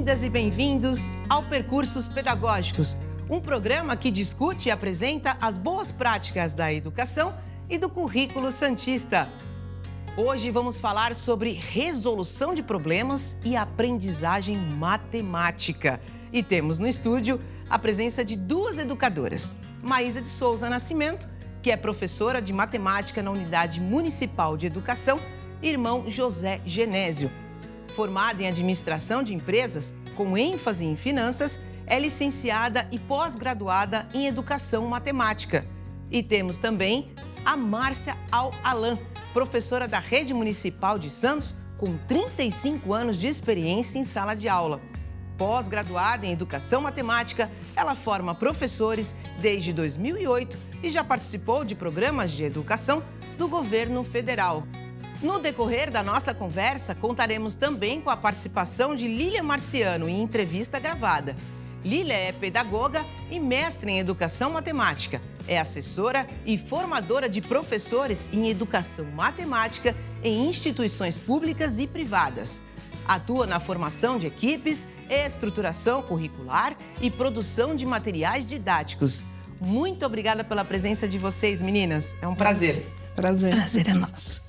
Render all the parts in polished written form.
Bem-vindas e bem-vindos ao Percursos Pedagógicos, um programa que discute e apresenta as boas práticas da educação e do currículo santista. Hoje vamos falar sobre resolução de problemas e aprendizagem matemática. E temos no estúdio a presença de duas educadoras. Maísa de Souza Nascimento, que é professora de matemática na Unidade Municipal de Educação, e irmão José Genésio. Formada em administração de empresas, com ênfase em finanças, é licenciada e pós-graduada em educação matemática. E temos também a Márcia Al-Alan, professora da Rede Municipal de Santos, com 35 anos de experiência em sala de aula. Pós-graduada em educação matemática, ela forma professores desde 2008 e já participou de programas de educação do governo federal. No decorrer da nossa conversa, contaremos também com a participação de Lília Marciano em entrevista gravada. Lília é pedagoga e mestre em educação matemática. É assessora e formadora de professores em educação matemática em instituições públicas e privadas. Atua na formação de equipes, estruturação curricular e produção de materiais didáticos. Muito obrigada pela presença de vocês, meninas. É um prazer. Prazer é nosso.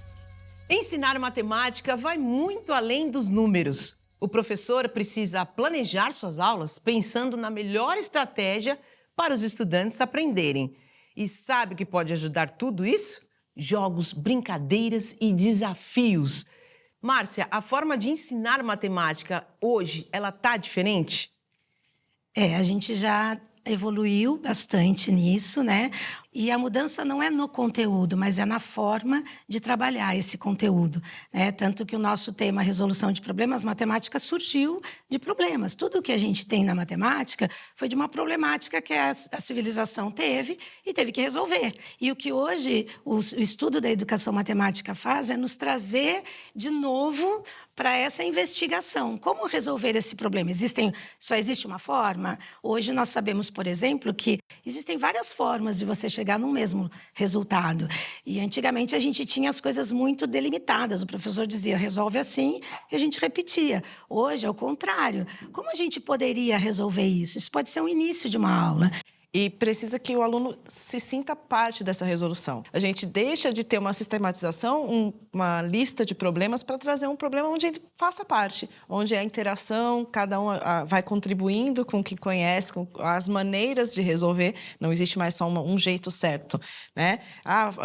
Ensinar matemática vai muito além dos números. O professor precisa planejar suas aulas pensando na melhor estratégia para os estudantes aprenderem. E sabe o que pode ajudar tudo isso? Jogos, brincadeiras e desafios. Márcia, a forma de ensinar matemática hoje, ela tá diferente? A gente já evoluiu bastante nisso, né? E a mudança não é no conteúdo, mas é na forma de trabalhar esse conteúdo, né? Tanto que o nosso tema resolução de problemas, matemática surgiu de problemas. Tudo que a gente tem na matemática foi de uma problemática que a civilização teve e teve que resolver. E o que hoje o estudo da educação matemática faz é nos trazer de novo para essa investigação. Como resolver esse problema? Só existe uma forma? Hoje nós sabemos, por exemplo, que existem várias formas de você chegar no mesmo resultado. E antigamente a gente tinha as coisas muito delimitadas. O professor dizia, resolve assim, e a gente repetia. Hoje é o contrário. Como a gente poderia resolver isso? Isso pode ser um início de uma aula. E precisa que o aluno se sinta parte dessa resolução. A gente deixa de ter uma sistematização, uma lista de problemas, para trazer um problema onde ele faça parte, onde a interação, cada um vai contribuindo com o que conhece, com as maneiras de resolver. Não existe mais só um jeito certo, né?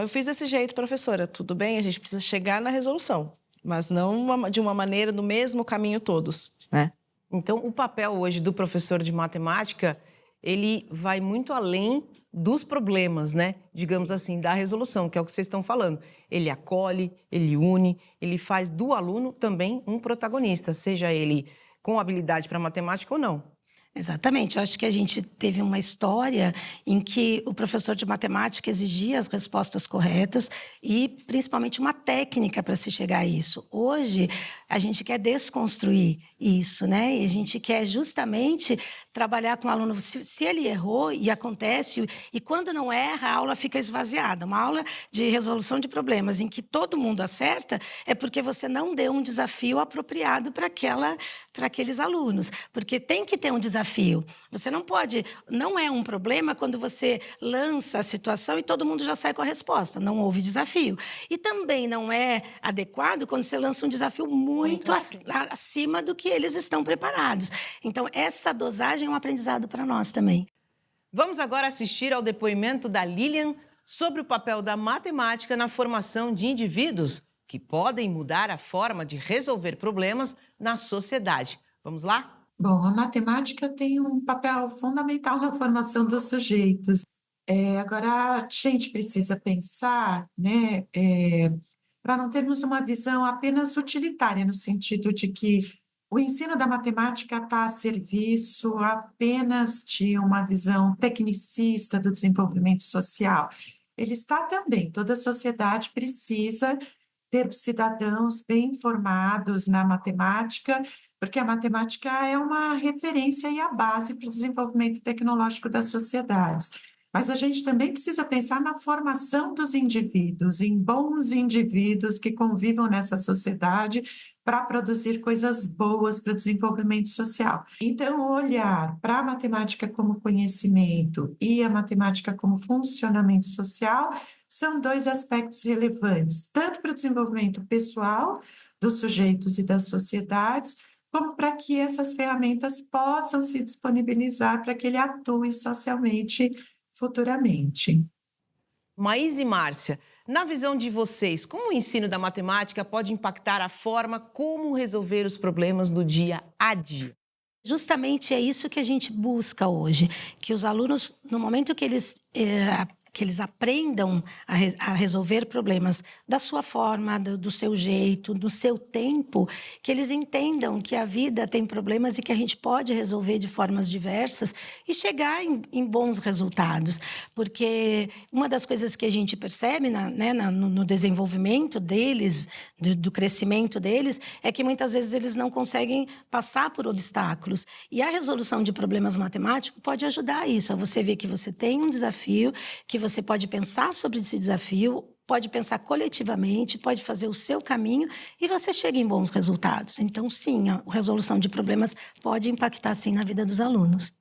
Eu fiz desse jeito, professora, tudo bem? A gente precisa chegar na resolução, mas não de uma maneira, no mesmo caminho todos, né? Então, o papel hoje do professor de matemática, ele vai muito além dos problemas, né? Digamos assim, da resolução, que é o que vocês estão falando. Ele acolhe, ele une, ele faz do aluno também um protagonista, seja ele com habilidade para matemática ou não. Exatamente. Eu acho que a gente teve uma história em que o professor de matemática exigia as respostas corretas e, principalmente, uma técnica para se chegar a isso. Hoje, a gente quer desconstruir isso, né? E a gente quer justamente trabalhar com o aluno. Se ele errou, e acontece, e quando não erra, a aula fica esvaziada. Uma aula de resolução de problemas em que todo mundo acerta é porque você não deu um desafio apropriado para aqueles alunos. Porque tem que ter um desafio. Você não pode... Não é um problema quando você lança a situação e todo mundo já sai com a resposta. Não houve desafio. E também não é adequado quando você lança um desafio muito acima do que eles estão preparados. Então, essa dosagem é um aprendizado para nós também. Vamos agora assistir ao depoimento da Lilian sobre o papel da matemática na formação de indivíduos que podem mudar a forma de resolver problemas na sociedade. Vamos lá? Bom, a matemática tem um papel fundamental na formação dos sujeitos. Agora, a gente precisa pensar, né, para não termos uma visão apenas utilitária, no sentido de que o ensino da matemática está a serviço apenas de uma visão tecnicista do desenvolvimento social. Ele está também, toda a sociedade precisa ter cidadãos bem informados na matemática, porque a matemática é uma referência e a base para o desenvolvimento tecnológico das sociedades. Mas a gente também precisa pensar na formação dos indivíduos, em bons indivíduos que convivam nessa sociedade para produzir coisas boas para o desenvolvimento social. Então, olhar para a matemática como conhecimento e a matemática como funcionamento social são dois aspectos relevantes, tanto para o desenvolvimento pessoal dos sujeitos e das sociedades, como para que essas ferramentas possam se disponibilizar para que ele atue socialmente futuramente. Maís e Márcia, na visão de vocês, como o ensino da matemática pode impactar a forma como resolver os problemas no dia a dia? Justamente é isso que a gente busca hoje, que os alunos, no momento que eles aprendam a resolver problemas da sua forma, do seu jeito, do seu tempo, que eles entendam que a vida tem problemas e que a gente pode resolver de formas diversas e chegar em bons resultados. Porque uma das coisas que a gente percebe no desenvolvimento deles, do crescimento deles, é que muitas vezes eles não conseguem passar por obstáculos. E a resolução de problemas matemáticos pode ajudar isso, a você ver que você tem um desafio, que você pode pensar sobre esse desafio, pode pensar coletivamente, pode fazer o seu caminho e você chega em bons resultados. Então, sim, a resolução de problemas pode impactar, sim, na vida dos alunos.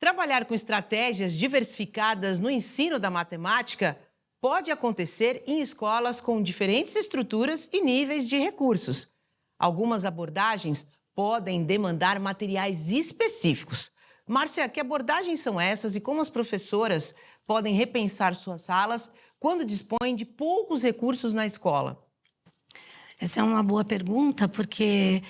Trabalhar com estratégias diversificadas no ensino da matemática pode acontecer em escolas com diferentes estruturas e níveis de recursos. Algumas abordagens podem demandar materiais específicos. Márcia, que abordagens são essas e como as professoras podem repensar suas salas quando dispõem de poucos recursos na escola? Essa é uma boa pergunta, porque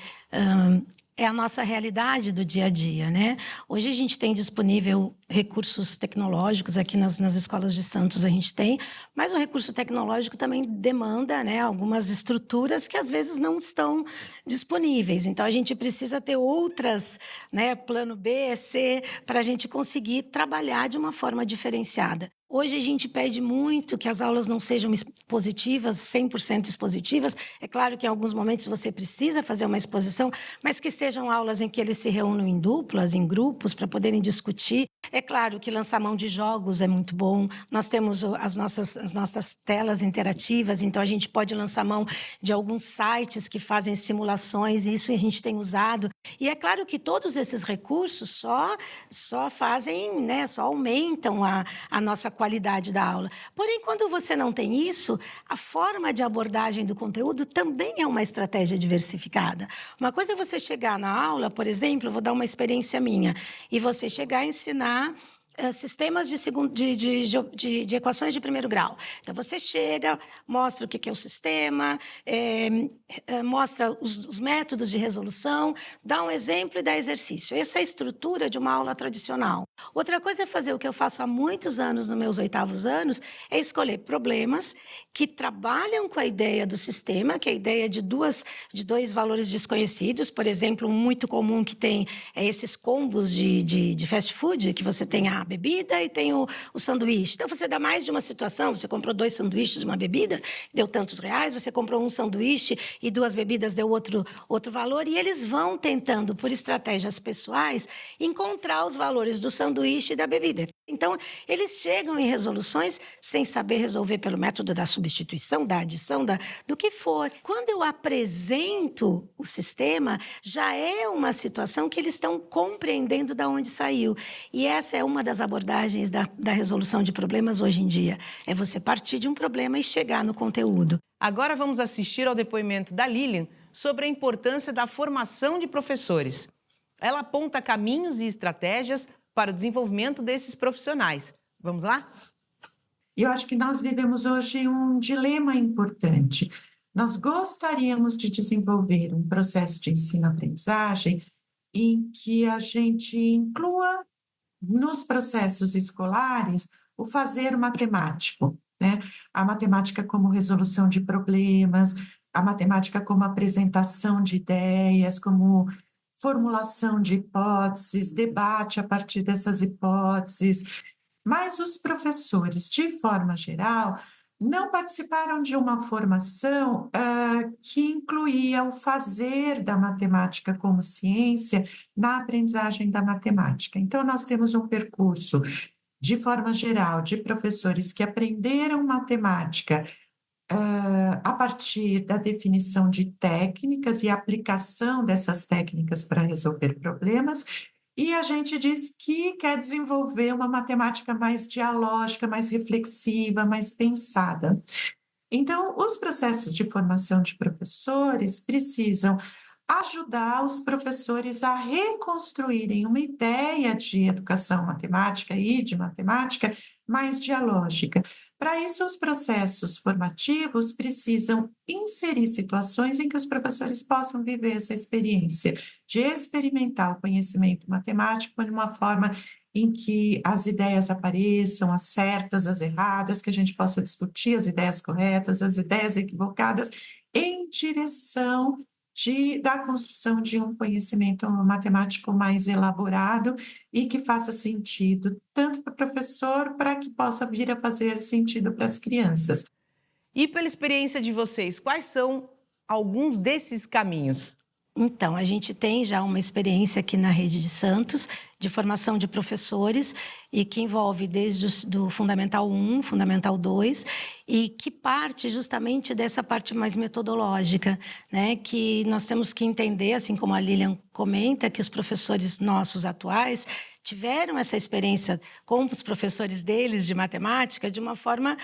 é a nossa realidade do dia a dia, né? Hoje a gente tem disponível recursos tecnológicos, aqui nas escolas de Santos a gente tem, mas o recurso tecnológico também demanda, né, algumas estruturas que às vezes não estão disponíveis. Então a gente precisa ter outras, né, plano B, C, para a gente conseguir trabalhar de uma forma diferenciada. Hoje a gente pede muito que as aulas não sejam expositivas, 100% expositivas. É claro que em alguns momentos você precisa fazer uma exposição, mas que sejam aulas em que eles se reúnam em duplas, em grupos, para poderem discutir. É claro que lançar mão de jogos é muito bom. Nós temos as nossas telas interativas, então a gente pode lançar mão de alguns sites que fazem simulações, e isso a gente tem usado. E é claro que todos esses recursos só fazem, né, só aumentam a nossa qualidade da aula. Porém, quando você não tem isso, a forma de abordagem do conteúdo também é uma estratégia diversificada. Uma coisa é você chegar na aula, por exemplo, eu vou dar uma experiência minha, e você chegar a ensinar sistemas de equações de primeiro grau. Então, você chega, mostra o que é o sistema, mostra os métodos de resolução, dá um exemplo e dá exercício. Essa é a estrutura de uma aula tradicional. Outra coisa é fazer o que eu faço há muitos anos, nos meus 8º anos, é escolher problemas que trabalham com a ideia do sistema, que é a ideia de dois valores desconhecidos. Por exemplo, um muito comum que tem esses combos de fast food, que você tem a bebida e tem o sanduíche. Então, você dá mais de uma situação, você comprou 2 sanduíches e uma bebida, deu tantos reais, você comprou um sanduíche e 2 bebidas, deu outro valor, e eles vão tentando, por estratégias pessoais, encontrar os valores do sanduíche e da bebida. Então, eles chegam em resoluções sem saber resolver pelo método da substituição, da adição, do que for. Quando eu apresento o sistema, já é uma situação que eles estão compreendendo de onde saiu. E essa é uma das abordagens da resolução de problemas hoje em dia. É você partir de um problema e chegar no conteúdo. Agora vamos assistir ao depoimento da Lilian sobre a importância da formação de professores. Ela aponta caminhos e estratégias para o desenvolvimento desses profissionais. Vamos lá? Eu acho que nós vivemos hoje um dilema importante. Nós gostaríamos de desenvolver um processo de ensino-aprendizagem em que a gente inclua nos processos escolares o fazer matemático, né? A matemática como resolução de problemas, a matemática como apresentação de ideias, como formulação de hipóteses, debate a partir dessas hipóteses. Mas os professores, de forma geral, não participaram de uma formação que incluía o fazer da matemática como ciência na aprendizagem da matemática. Então, nós temos um percurso, de forma geral, de professores que aprenderam matemática a partir da definição de técnicas e aplicação dessas técnicas para resolver problemas, e a gente diz que quer desenvolver uma matemática mais dialógica, mais reflexiva, mais pensada. Então, os processos de formação de professores precisam ajudar os professores a reconstruírem uma ideia de educação matemática e de matemática mais dialógica. Para isso, os processos formativos precisam inserir situações em que os professores possam viver essa experiência de experimentar o conhecimento matemático de uma forma em que as ideias apareçam, as certas, as erradas, que a gente possa discutir as ideias corretas, as ideias equivocadas, em direção da construção de um conhecimento matemático mais elaborado e que faça sentido tanto para o professor, para que possa vir a fazer sentido para as crianças. E pela experiência de vocês, quais são alguns desses caminhos? Então, a gente tem já uma experiência aqui na Rede de Santos de formação de professores e que envolve desde do Fundamental 1, Fundamental 2 e que parte justamente dessa parte mais metodológica, né? Que nós temos que entender, assim como a Lilian comenta, que os professores nossos atuais tiveram essa experiência com os professores deles de matemática de uma forma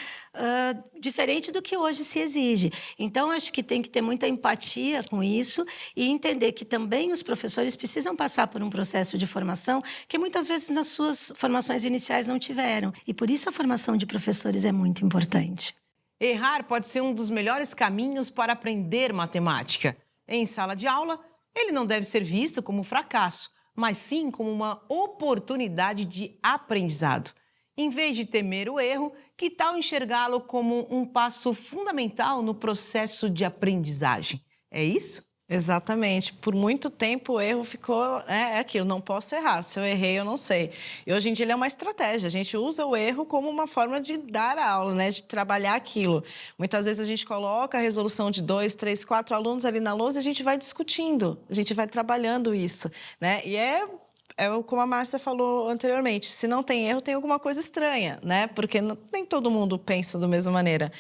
diferente do que hoje se exige. Então, acho que tem que ter muita empatia com isso e entender que também os professores precisam passar por um processo de formação que muitas vezes nas suas formações iniciais não tiveram. E por isso a formação de professores é muito importante. Errar pode ser um dos melhores caminhos para aprender matemática. Em sala de aula, ele não deve ser visto como fracasso, mas sim como uma oportunidade de aprendizado. Em vez de temer o erro, que tal enxergá-lo como um passo fundamental no processo de aprendizagem? É isso? Exatamente. Por muito tempo o erro ficou aquilo, não posso errar, se eu errei eu não sei. E hoje em dia ele é uma estratégia, a gente usa o erro como uma forma de dar a aula, né? De trabalhar aquilo. Muitas vezes a gente coloca a resolução de 2, 3, 4 alunos ali na lousa e a gente vai discutindo, a gente vai trabalhando isso, né? E como a Márcia falou anteriormente, se não tem erro, tem alguma coisa estranha, né? Porque nem todo mundo pensa da mesma maneira.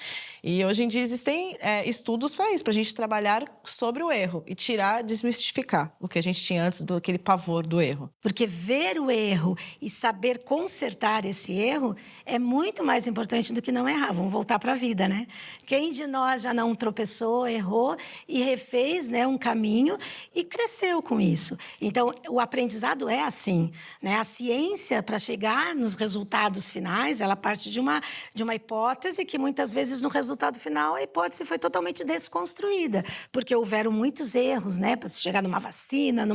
E hoje em dia existem estudos para isso, para a gente trabalhar sobre o erro e desmistificar o que a gente tinha antes daquele pavor do erro. Porque ver o erro e saber consertar esse erro é muito mais importante do que não errar. Vamos voltar para a vida, né? Quem de nós já não tropeçou, errou e refez, né, um caminho e cresceu com isso? Então, o aprendizado é assim, né? A ciência, para chegar nos resultados finais, ela parte de uma hipótese que muitas vezes no resultado final a hipótese foi totalmente desconstruída, porque houveram muitos erros, né, para se chegar numa vacina,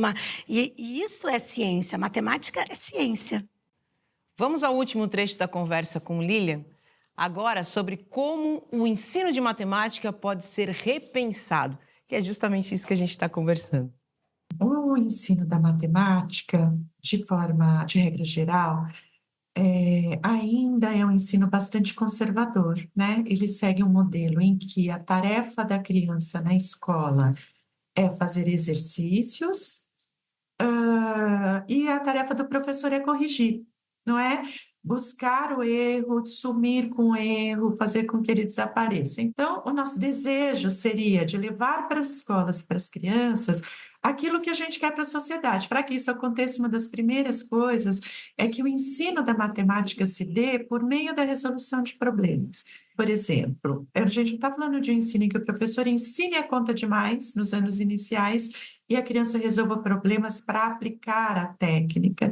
e isso é ciência, matemática é ciência. Vamos ao último trecho da conversa com Lilian, agora sobre como o ensino de matemática pode ser repensado, que é justamente isso que a gente está conversando. O ensino da matemática, de regra geral, ainda é um ensino bastante conservador, né? Ele segue um modelo em que a tarefa da criança na escola é fazer exercícios, e a tarefa do professor é corrigir, não é? Buscar o erro, sumir com o erro, fazer com que ele desapareça. Então, o nosso desejo seria de levar para as escolas e para as crianças aquilo que a gente quer para a sociedade. Para que isso aconteça, uma das primeiras coisas é que o ensino da matemática se dê por meio da resolução de problemas. Por exemplo, a gente não está falando de um ensino em que o professor ensine a conta demais nos anos iniciais e a criança resolva problemas para aplicar a técnica.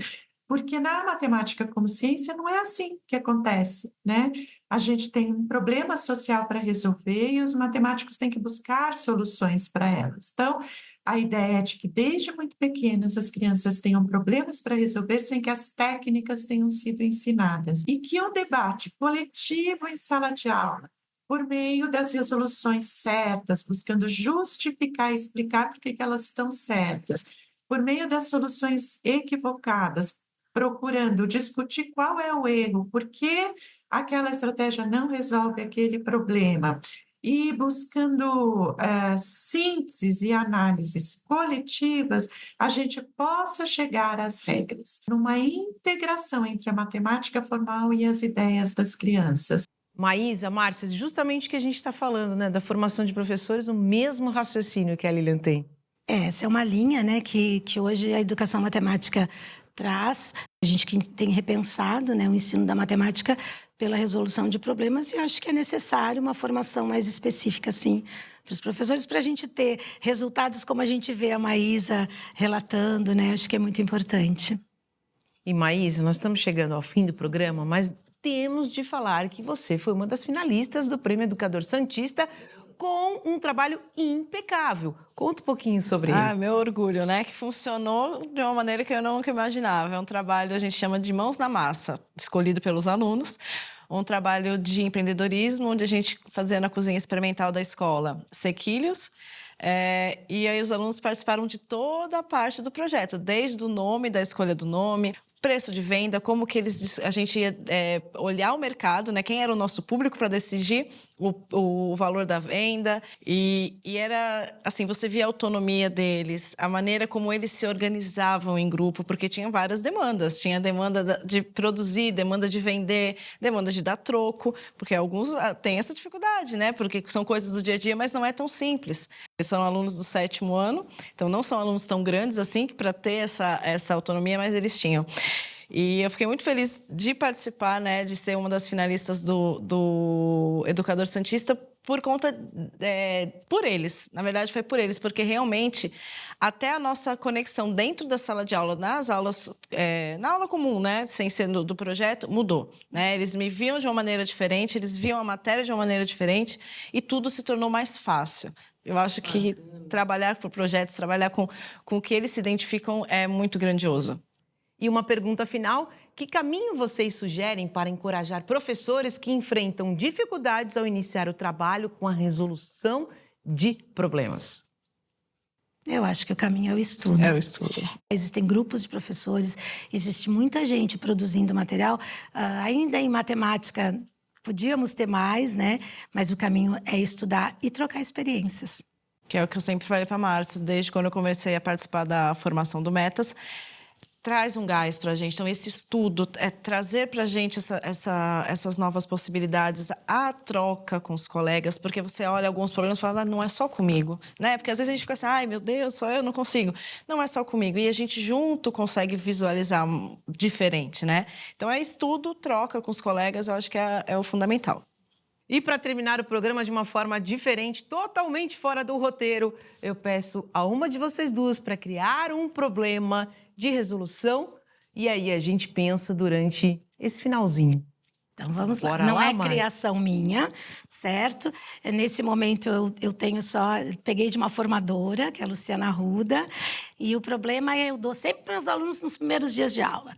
Porque na matemática como ciência não é assim que acontece, né? A gente tem um problema social para resolver e os matemáticos têm que buscar soluções para elas. Então, a ideia é de que desde muito pequenas as crianças tenham problemas para resolver sem que as técnicas tenham sido ensinadas. E que o debate coletivo em sala de aula, por meio das resoluções certas, buscando justificar e explicar por que elas estão certas, por meio das soluções equivocadas, procurando discutir qual é o erro, por que aquela estratégia não resolve aquele problema, e buscando sínteses e análises coletivas, a gente possa chegar às regras, numa integração entre a matemática formal e as ideias das crianças. Maísa, Márcia, justamente o que a gente está falando, né? Da formação de professores, o mesmo raciocínio que a Lilian tem. Essa é uma linha, né, que hoje a educação matemática traz. A gente que tem repensado, né, o ensino da matemática pela resolução de problemas, e acho que é necessário uma formação mais específica, sim, para os professores, para a gente ter resultados como a gente vê a Maísa relatando, né? Acho que é muito importante. E Maísa, nós estamos chegando ao fim do programa, mas temos de falar que você foi uma das finalistas do Prêmio Educador Santista com um trabalho impecável. Conta um pouquinho sobre ele. Meu orgulho, né? Que funcionou de uma maneira que eu nunca imaginava. É um trabalho, a gente chama de mãos na massa, escolhido pelos alunos. Um trabalho de empreendedorismo, onde a gente fazia na cozinha experimental da escola sequilhos. E aí os alunos participaram de toda a parte do projeto, desde o nome, da escolha do nome, preço de venda, como que a gente ia olhar o mercado, né? Quem era o nosso público para decidir o valor da venda. E era assim, você via a autonomia deles, a maneira como eles se organizavam em grupo, porque tinha várias demandas. Tinha demanda de produzir, demanda de vender, demanda de dar troco, porque alguns têm essa dificuldade, né? Porque são coisas do dia a dia, mas não é tão simples. Eles são alunos do 7º ano, então não são alunos tão grandes assim para ter essa autonomia, mas eles tinham. E eu fiquei muito feliz de participar, né, de ser uma das finalistas do Educador Santista por conta, por eles. Na verdade, foi por eles, porque realmente até a nossa conexão dentro da sala de aula, nas aulas, na aula comum, né, sem ser do projeto, mudou, né? Eles me viam de uma maneira diferente, eles viam a matéria de uma maneira diferente e tudo se tornou mais fácil. Eu acho que trabalhar por projetos, trabalhar com o que eles se identificam é muito grandioso. E uma pergunta final: que caminho vocês sugerem para encorajar professores que enfrentam dificuldades ao iniciar o trabalho com a resolução de problemas? Eu acho que o caminho é o estudo. É o estudo. Existem grupos de professores, existe muita gente produzindo material. Ainda em matemática, podíamos ter mais, né? Mas o caminho é estudar e trocar experiências. Que é o que eu sempre falei para a Márcia, desde quando eu comecei a participar da formação do Metas. Traz um gás para a gente. Então, esse estudo, trazer para a gente essas novas possibilidades, a troca com os colegas, porque você olha alguns problemas e fala, não é só comigo, né? Porque às vezes a gente fica assim, ai, meu Deus, só eu não consigo. Não é só comigo. E a gente junto consegue visualizar diferente, né? Então, é estudo, troca com os colegas, eu acho que é o fundamental. E para terminar o programa de uma forma diferente, totalmente fora do roteiro, eu peço a uma de vocês duas para criar um problema de resolução, e aí a gente pensa durante esse finalzinho. Então, vamos lá. Bora Não lá, é Mari? criação minha, certo? Nesse momento, eu tenho só... Peguei de uma formadora, que é a Luciana Arruda, e o problema é eu dou sempre para os alunos nos primeiros dias de aula.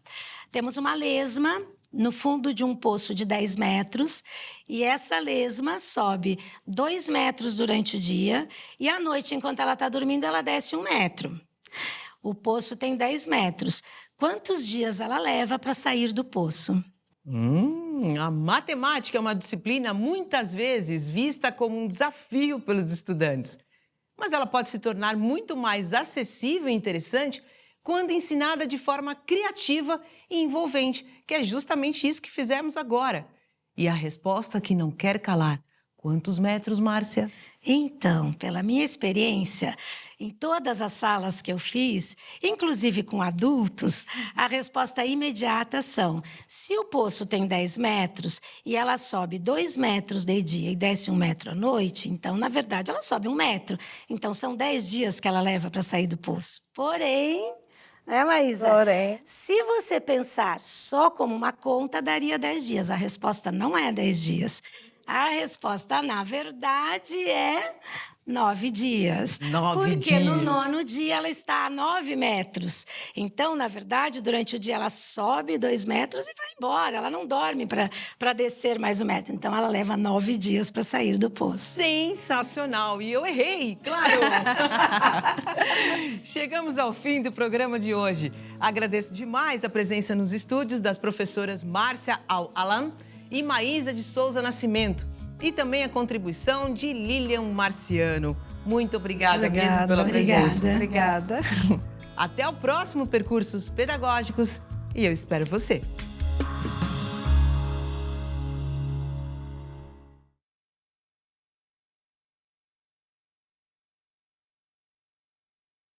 Temos uma lesma no fundo de um poço de 10 metros, e essa lesma sobe 2 metros durante o dia, e à noite, enquanto ela está dormindo, ela desce 1 metro. O poço tem 10 metros. Quantos dias ela leva para sair do poço? A matemática é uma disciplina muitas vezes vista como um desafio pelos estudantes. Mas ela pode se tornar muito mais acessível e interessante quando ensinada de forma criativa e envolvente, que é justamente isso que fizemos agora. E a resposta que não quer calar. Quantos metros, Márcia? Então, pela minha experiência, em todas as salas que eu fiz, inclusive com adultos, a resposta imediata são: se o poço tem 10 metros e ela sobe 2 metros de dia e desce 1 metro à noite, então, na verdade, ela sobe 1 metro. Então, são 10 dias que ela leva para sair do poço. Porém, né, Maísa? Porém. Se você pensar só como uma conta, daria 10 dias. A resposta não é 10 dias. A resposta, na verdade, é 9 dias. 9 Porque dias. no 9º dia ela está a 9 metros. Então, na verdade, durante o dia ela sobe 2 metros e vai embora. Ela não dorme para descer mais 1 metro. Então, ela leva 9 dias para sair do poço. Sensacional! E eu errei, claro! Chegamos ao fim do programa de hoje. Agradeço demais a presença nos estúdios das professoras Márcia Al-Alam e Maísa de Souza Nascimento. E também a contribuição de Lilian Marciano. Muito obrigada mesmo pela presença. Obrigada. Até o próximo Percursos Pedagógicos e eu espero você.